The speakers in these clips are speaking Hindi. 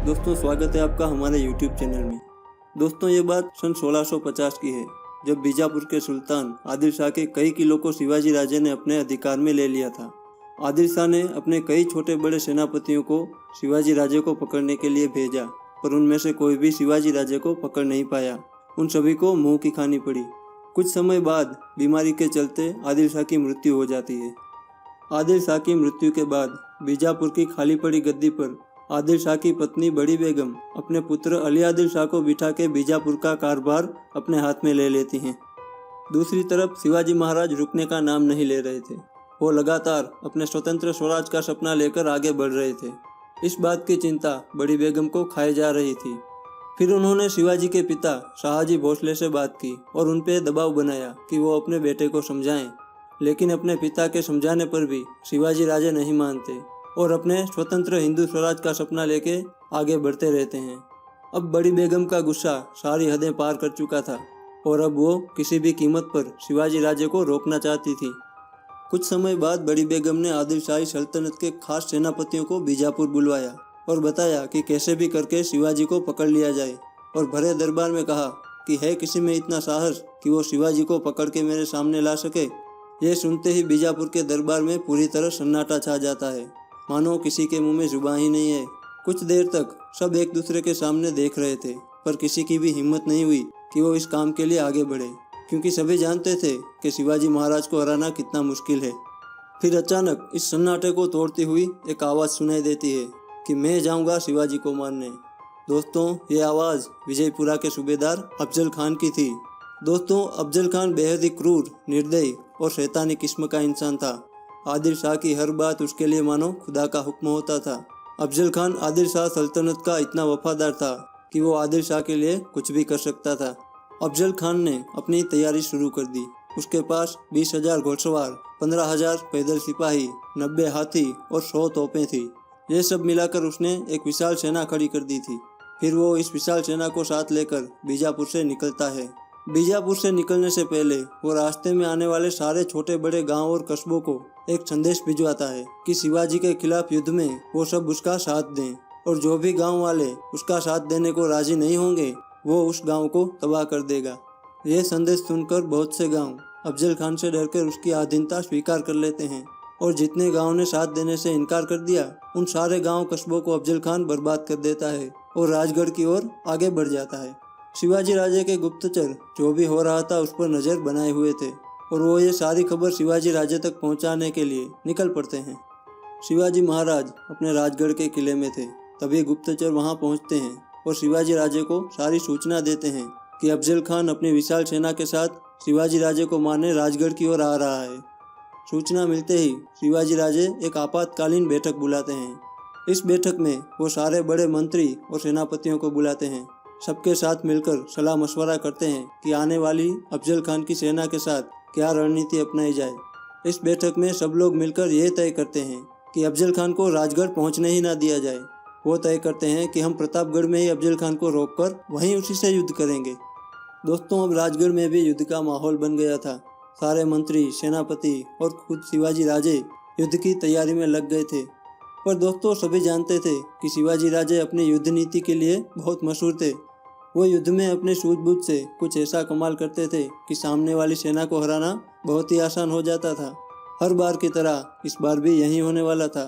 दोस्तों स्वागत है आपका हमारे YouTube चैनल में। दोस्तों ये बात सन 1650 की है, जब बीजापुर के सुल्तान आदिल शाह के कई किलों को शिवाजी राजे ने अपने अधिकार में ले लिया था। आदिल शाह ने अपने कई छोटे बड़े सेनापतियों को शिवाजी राजे को पकड़ने के लिए भेजा, पर उनमें से कोई भी शिवाजी राजे को पकड़ नहीं पाया। उन सभी को मुंह की खानी पड़ी। कुछ समय बाद बीमारी के चलते आदिल शाह की मृत्यु हो जाती है। आदिल शाह की मृत्यु के बाद बीजापुर की खाली पड़ी गद्दी पर आदिल शाह की पत्नी बड़ी बेगम अपने पुत्र अली आदिल शाह को बिठा के बीजापुर का कारभार अपने हाथ में ले लेती हैं। दूसरी तरफ शिवाजी महाराज रुकने का नाम नहीं ले रहे थे। वो लगातार अपने स्वतंत्र स्वराज का सपना लेकर आगे बढ़ रहे थे। इस बात की चिंता बड़ी बेगम को खाए जा रही थी। फिर उन्होंने शिवाजी के पिता शाहजी भोसले से बात की और उन पर दबाव बनाया कि वो अपने बेटे को समझाएं, लेकिन अपने पिता के समझाने पर भी शिवाजी राजे नहीं मानते और अपने स्वतंत्र हिंदू स्वराज का सपना लेके आगे बढ़ते रहते हैं। अब बड़ी बेगम का गुस्सा सारी हदें पार कर चुका था और अब वो किसी भी कीमत पर शिवाजी राजे को रोकना चाहती थी। कुछ समय बाद बड़ी बेगम ने आदिल शाही सल्तनत के खास सेनापतियों को बीजापुर बुलवाया और बताया कि कैसे भी करके शिवाजी को पकड़ लिया जाए, और भरे दरबार में कहा कि है किसी में इतना साहस कि वो शिवाजी को पकड़ के मेरे सामने ला सके। ये सुनते ही बीजापुर के दरबार में पूरी तरह सन्नाटा छा जाता है, मानो किसी के मुंह में जुबान ही नहीं है। कुछ देर तक सब एक दूसरे के सामने देख रहे थे, पर किसी की भी हिम्मत नहीं हुई कि वो इस काम के लिए आगे बढ़े, क्योंकि सभी जानते थे कि शिवाजी महाराज को हराना कितना मुश्किल है। फिर अचानक इस सन्नाटे को तोड़ती हुई एक आवाज़ सुनाई देती है कि मैं जाऊंगा शिवाजी को मारने। दोस्तों ये आवाज़ विजयपुरा के सूबेदार अफजल खान की थी। दोस्तों अफजल खान बेहद ही क्रूर, निर्दयी और शैतानी किस्म का इंसान था। आदिल शाह की हर बात उसके लिए मानो खुदा का हुक्म होता था। अफजल खान आदिल शाह सल्तनत का इतना वफादार था कि वो आदिल शाह के लिए कुछ भी कर सकता था। अफजल खान ने अपनी तैयारी शुरू कर दी। उसके पास 20,000 घोड़सवार, 15,000 पैदल सिपाही, 90 हाथी और 100 तोपें थी। ये सब मिलाकर उसने एक विशाल सेना खड़ी कर दी थी। फिर वो इस विशाल सेना को साथ लेकर बीजापुर से निकलता है। बीजापुर से निकलने से पहले वो रास्ते में आने वाले सारे छोटे बड़े गांव और कस्बों को एक संदेश भिजवाता है कि शिवाजी के खिलाफ युद्ध में वो सब उसका साथ दें, और जो भी गांव वाले उसका साथ देने को राजी नहीं होंगे वो उस गांव को तबाह कर देगा। यह संदेश सुनकर बहुत से गांव अफजल खान से डरकर उसकी अधीनता स्वीकार कर लेते हैं, और जितने गाँव ने साथ देने से इनकार कर दिया उन सारे गाँव कस्बों को अफजल खान बर्बाद कर देता है और राजगढ़ की ओर आगे बढ़ जाता है। शिवाजी राजे के गुप्तचर जो भी हो रहा था उस पर नज़र बनाए हुए थे, और वो ये सारी खबर शिवाजी राजे तक पहुंचाने के लिए निकल पड़ते हैं। शिवाजी महाराज अपने राजगढ़ के किले में थे, तभी गुप्तचर वहां पहुंचते हैं और शिवाजी राजे को सारी सूचना देते हैं कि अफजल खान अपनी विशाल सेना के साथ शिवाजी राजे को मारने राजगढ़ की ओर आ रहा है। सूचना मिलते ही शिवाजी राजे एक आपातकालीन बैठक बुलाते हैं। इस बैठक में वो सारे बड़े मंत्री और सेनापतियों को बुलाते हैं। सबके साथ मिलकर सलाह मशवरा करते हैं कि आने वाली अफजल खान की सेना के साथ क्या रणनीति अपनाई जाए। इस बैठक में सब लोग मिलकर यह तय करते हैं कि अफजल खान को राजगढ़ पहुंचने ही ना दिया जाए। वो तय करते हैं कि हम प्रतापगढ़ में ही अफजल खान को रोककर वहीं उसी से युद्ध करेंगे। दोस्तों अब राजगढ़ में भी युद्ध का माहौल बन गया था। सारे मंत्री, सेनापति और खुद शिवाजी राजे युद्ध की तैयारी में लग गए थे। पर दोस्तों सभी जानते थे कि शिवाजी राजे अपनी युद्ध नीति के लिए बहुत मशहूर थे। वो युद्ध में अपने सूझबूझ से कुछ ऐसा कमाल करते थे कि सामने वाली सेना को हराना बहुत ही आसान हो जाता था। हर बार की तरह इस बार भी यही होने वाला था।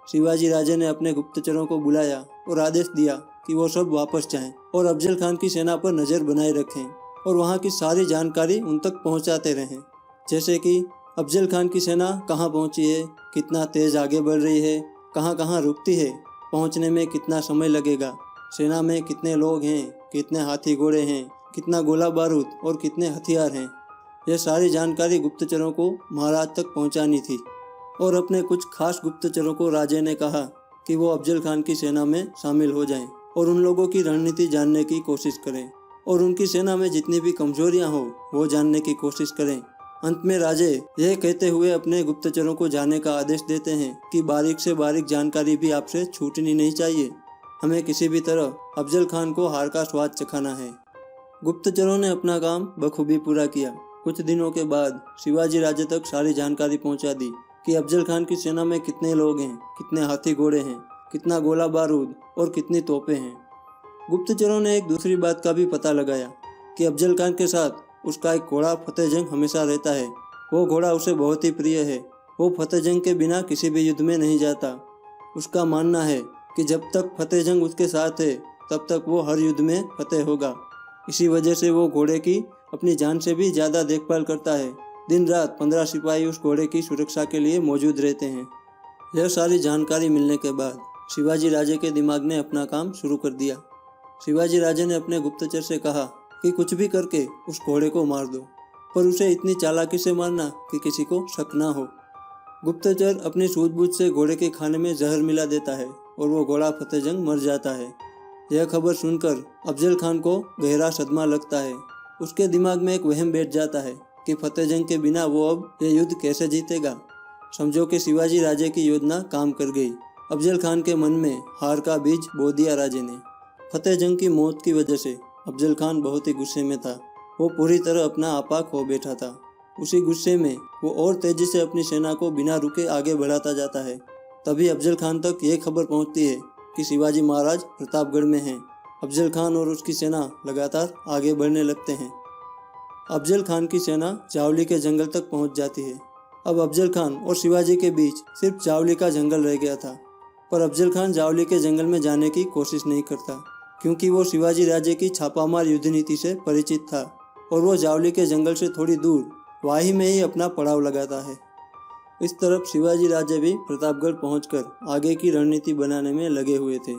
शिवाजी राजे ने अपने गुप्तचरों को बुलाया और आदेश दिया कि वो सब वापस जाएं और अफजल खान की सेना पर नज़र बनाए रखें और वहाँ की सारी जानकारी उन तक पहुँचाते रहें, जैसे कि अफजल खान की सेना कहाँ पहुँची है, कितना तेज़ आगे बढ़ रही है, कहाँ कहाँ रुकती है, पहुँचने में कितना समय लगेगा, सेना में कितने लोग हैं, कितने हाथी घोड़े हैं, कितना गोला बारूद और कितने हथियार हैं। यह सारी जानकारी गुप्तचरों को महाराज तक पहुंचानी थी, और अपने कुछ खास गुप्तचरों को राजे ने कहा कि वो अफजल खान की सेना में शामिल हो जाएं और उन लोगों की रणनीति जानने की कोशिश करें और उनकी सेना में जितनी भी कमजोरियां हो वो जानने की कोशिश करें। अंत में राजे यह कहते हुए अपने गुप्तचरों को जाने का आदेश देते हैं कि बारीक से बारीक जानकारी भी आपसे छूटनी नहीं चाहिए। हमें किसी भी तरह अफजल खान को हार का स्वाद चखाना है। गुप्तचरों ने अपना काम बखूबी पूरा किया। कुछ दिनों के बाद शिवाजी राजे तक सारी जानकारी पहुंचा दी कि अफजल खान की सेना में कितने लोग हैं, कितने हाथी घोड़े हैं, कितना गोला बारूद और कितनी तोपें हैं। गुप्तचरों ने एक दूसरी बात का भी पता लगाया कि अफजल खान के साथ उसका एक घोड़ा फतेह जंग हमेशा रहता है। वो घोड़ा उसे बहुत ही प्रिय है। वो फतेह जंग के बिना किसी भी युद्ध में नहीं जाता। उसका मानना है कि जब तक फतेह जंग उसके साथ है तब तक वो हर युद्ध में फतेह होगा। इसी वजह से वो घोड़े की अपनी जान से भी ज़्यादा देखभाल करता है। दिन रात 15 सिपाही उस घोड़े की सुरक्षा के लिए मौजूद रहते हैं। यह सारी जानकारी मिलने के बाद शिवाजी राजे के दिमाग ने अपना काम शुरू कर दिया। शिवाजी राजे ने अपने गुप्तचर से कहा कि कुछ भी करके उस घोड़े को मार दो, पर उसे इतनी चालाकी से मारना कि किसी को शक ना हो। गुप्तचर अपनी सूझबूझ से घोड़े के खाने में जहर मिला देता है और वो घोड़ा फतेह जंग मर जाता है। यह खबर सुनकर अफजल खान को गहरा सदमा लगता है। उसके दिमाग में एक वहम बैठ जाता है कि फतेह जंग के बिना वो अब ये युद्ध कैसे जीतेगा। समझो कि शिवाजी राजे की योजना काम कर गई। अफजल खान के मन में हार का बीज बो दिया राजे ने। फतेह जंग की मौत की वजह से अफजल खान बहुत ही गुस्से में था। वो पूरी तरह अपना आपा खो बैठा था। उसी गुस्से में वो और तेजी से अपनी सेना को बिना रुके आगे बढ़ाता जाता है। तभी अफजल खान तक ये खबर पहुंचती है कि शिवाजी महाराज प्रतापगढ़ में हैं। अफजल खान और उसकी सेना लगातार आगे बढ़ने लगते हैं। अफजल खान की सेना जावली के जंगल तक पहुंच जाती है। अब अफजल खान और शिवाजी के बीच सिर्फ जावली का जंगल रह गया था, पर अफजल खान जावली के जंगल में जाने की कोशिश नहीं करता, क्योंकि वो शिवाजी राजे की छापामार युद्ध नीति से परिचित था और वो जावली के जंगल से थोड़ी दूर वाही में ही अपना पड़ाव लगाता है। इस तरफ शिवाजी राजे भी प्रतापगढ़ पहुंचकर आगे की रणनीति बनाने में लगे हुए थे,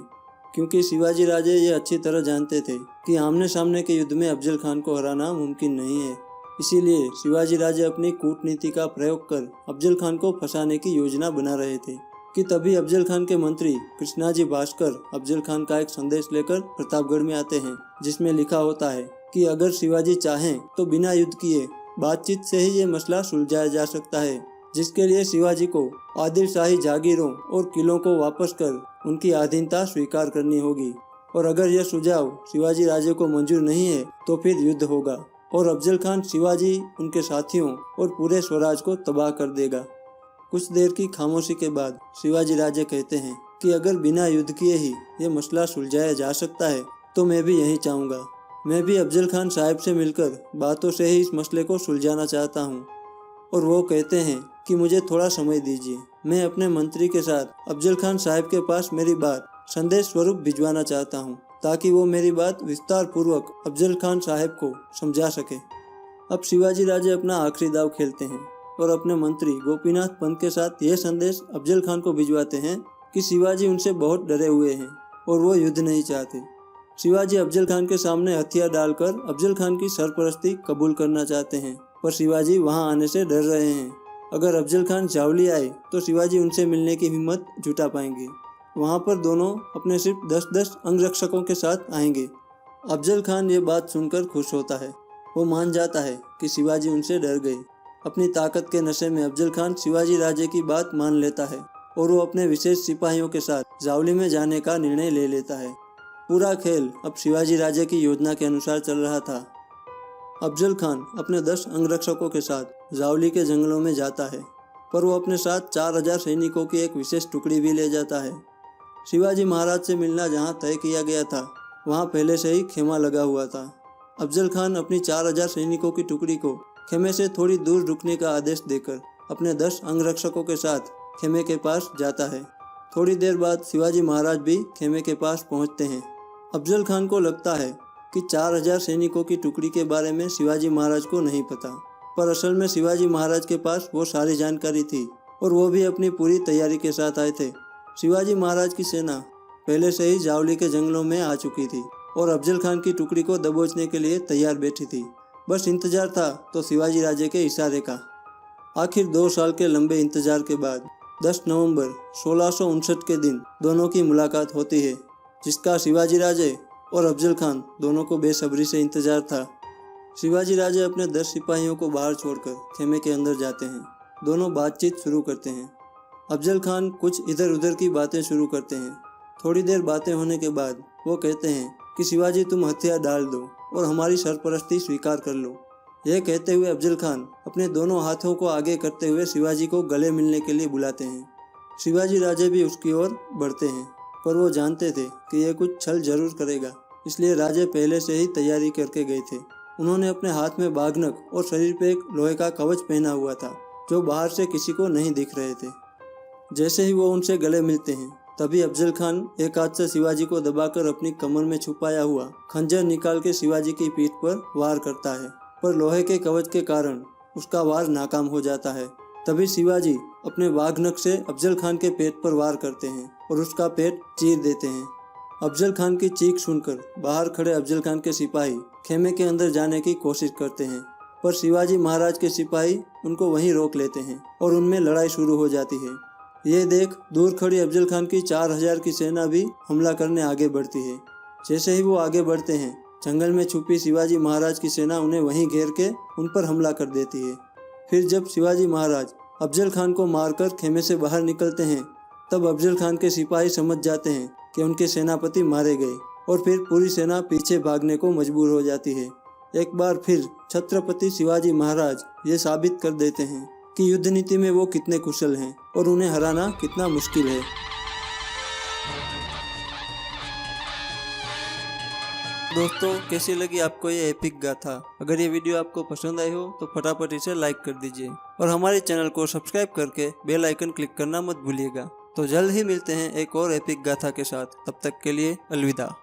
क्योंकि शिवाजी राजे ये अच्छी तरह जानते थे कि आमने सामने के युद्ध में अफजल खान को हराना मुमकिन नहीं है। इसीलिए शिवाजी राजे अपनी कूटनीति का प्रयोग कर अफजल खान को फंसाने की योजना बना रहे थे कि तभी अफजल खान के मंत्री कृष्णाजी भास्कर अफजल खान का एक संदेश लेकर प्रतापगढ़ में आते हैं, जिसमें लिखा होता है कि अगर शिवाजी चाहें तो बिना युद्ध किए बातचीत से ही ये मसला सुलझाया जा सकता है, जिसके लिए शिवाजी को आदिल शाही जागीरों और किलों को वापस कर उनकी अधीनता स्वीकार करनी होगी, और अगर यह सुझाव शिवाजी राजे को मंजूर नहीं है तो फिर युद्ध होगा और अफजल खान शिवाजी, उनके साथियों और पूरे स्वराज को तबाह कर देगा। कुछ देर की खामोशी के बाद शिवाजी राजे कहते हैं कि अगर बिना युद्ध किए ही ये मसला सुलझाया जा सकता है तो मैं भी यही चाहूँगा। मैं भी अफजल खान साहब से मिलकर बातों से ही इस मसले को सुलझाना चाहता हूँ। और वो कहते हैं कि मुझे थोड़ा समय दीजिए, मैं अपने मंत्री के साथ अफजल खान साहब के पास मेरी बात संदेश स्वरूप भिजवाना चाहता हूँ, ताकि वो मेरी बात विस्तार पूर्वक अफजल खान साहब को समझा सके। अब शिवाजी राजे अपना आखिरी दाव खेलते हैं और अपने मंत्री गोपीनाथ पंत के साथ यह संदेश अफजल खान को भिजवाते हैं कि शिवाजी उनसे बहुत डरे हुए हैं और वो युद्ध नहीं चाहते। शिवाजी अफजल खान के सामने हथियार डालकर अफजल खान की सरपरस्ती कबूल करना चाहते हैं, पर शिवाजी वहां आने से डर रहे हैं। अगर अफजल खान जावली आए तो शिवाजी उनसे मिलने की हिम्मत जुटा पाएंगे। वहां पर दोनों अपने सिर्फ 10-10 अंगरक्षकों के साथ आएंगे। अफजल खान ये बात सुनकर खुश होता है। वो मान जाता है कि शिवाजी उनसे डर गए। अपनी ताकत के नशे में अफजल खान शिवाजी राजे की बात मान लेता है और वो अपने विशेष सिपाहियों के साथ जावली में जाने का निर्णय ले लेता है। पूरा खेल अब शिवाजी राजे की योजना के अनुसार चल रहा था। अफजल खान अपने 10 अंगरक्षकों के साथ जावली के जंगलों में जाता है, पर वो अपने साथ 4000 सैनिकों की एक विशेष टुकड़ी भी ले जाता है। शिवाजी महाराज से मिलना जहाँ तय किया गया था वहाँ पहले से ही खेमा लगा हुआ था। अफजल खान अपनी 4000 सैनिकों की टुकड़ी को खेमे से थोड़ी दूर रुकने का आदेश देकर अपने 10 अंगरक्षकों के साथ खेमे के पास जाता है। थोड़ी देर बाद शिवाजी महाराज भी खेमे के पास पहुंचते हैं। अफजल खान को लगता है कि 4000 सैनिकों की टुकड़ी के बारे में शिवाजी महाराज को नहीं पता, पर असल में शिवाजी महाराज के पास वो सारी जानकारी थी और वो भी अपनी पूरी तैयारी के साथ आए थे। शिवाजी महाराज की सेना पहले से ही जावली के जंगलों में आ चुकी थी और अफजल खान की टुकड़ी को दबोचने के लिए तैयार बैठी थी। बस इंतजार था तो शिवाजी राजे के इशारे का। आखिर 2 साल के लंबे इंतजार के बाद 10 नवंबर 1659 के दिन दोनों की मुलाकात होती है, जिसका शिवाजी राजे और अफजल खान दोनों को बेसब्री से इंतजार था। शिवाजी राजे अपने 10 सिपाहियों को बाहर छोड़कर खेमे के अंदर जाते हैं। दोनों बातचीत शुरू करते हैं। अफजल खान कुछ इधर उधर की बातें शुरू करते हैं। थोड़ी देर बातें होने के बाद वो कहते हैं कि शिवाजी तुम हथियार डाल दो और हमारी सरपरस्ती स्वीकार कर लो। यह कहते हुए अफजल खान अपने दोनों हाथों को आगे करते हुए शिवाजी को गले मिलने के लिए बुलाते हैं। शिवाजी राजे भी उसकी ओर बढ़ते हैं। पर वो जानते थे कि यह कुछ छल जरूर करेगा, इसलिए राजे पहले से ही तैयारी करके गए थे। उन्होंने अपने हाथ में बाघनक और शरीर पे एक लोहे का कवच पहना हुआ था, जो बाहर से किसी को नहीं दिख रहे थे। जैसे ही वो उनसे गले मिलते हैं, तभी अफजल खान एक हाथ से शिवाजी को दबाकर अपनी कमर में छुपाया हुआ खंजर निकाल के शिवाजी की पीठ पर वार करता है, पर लोहे के कवच के कारण उसका वार नाकाम हो जाता है। तभी शिवाजी अपने बाघनक से अफजल खान के पेट पर वार करते हैं और उसका पेट चीर देते हैं। अफजल खान की चीख सुनकर बाहर खड़े अफजल खान के सिपाही खेमे के अंदर जाने की कोशिश करते हैं, पर शिवाजी महाराज के सिपाही उनको वहीं रोक लेते हैं और उनमें लड़ाई शुरू हो जाती है। ये देख दूर खड़ी अफजल खान की 4000 की सेना भी हमला करने आगे बढ़ती है। जैसे ही वो आगे बढ़ते हैं, जंगल में छुपी शिवाजी महाराज की सेना उन्हें वहीं घेर के उन पर हमला कर देती है। फिर जब शिवाजी महाराज अफजल खान को मारकर खेमे से बाहर निकलते हैं, तब अफजल खान के सिपाही समझ जाते हैं कि उनके सेनापति मारे गए और फिर पूरी सेना पीछे भागने को मजबूर हो जाती है। एक बार फिर छत्रपति शिवाजी महाराज ये साबित कर देते हैं कि युद्ध नीति में वो कितने कुशल हैं और उन्हें हराना कितना मुश्किल है। दोस्तों, कैसी लगी आपको ये एपिक गाथा? अगर ये वीडियो आपको पसंद आई हो तो फटाफट इसे लाइक कर दीजिए और हमारे चैनल को सब्सक्राइब करके बेल आइकन क्लिक करना मत भूलिएगा। तो जल्द ही मिलते हैं एक और एपिक गाथा के साथ। तब तक के लिए अलविदा।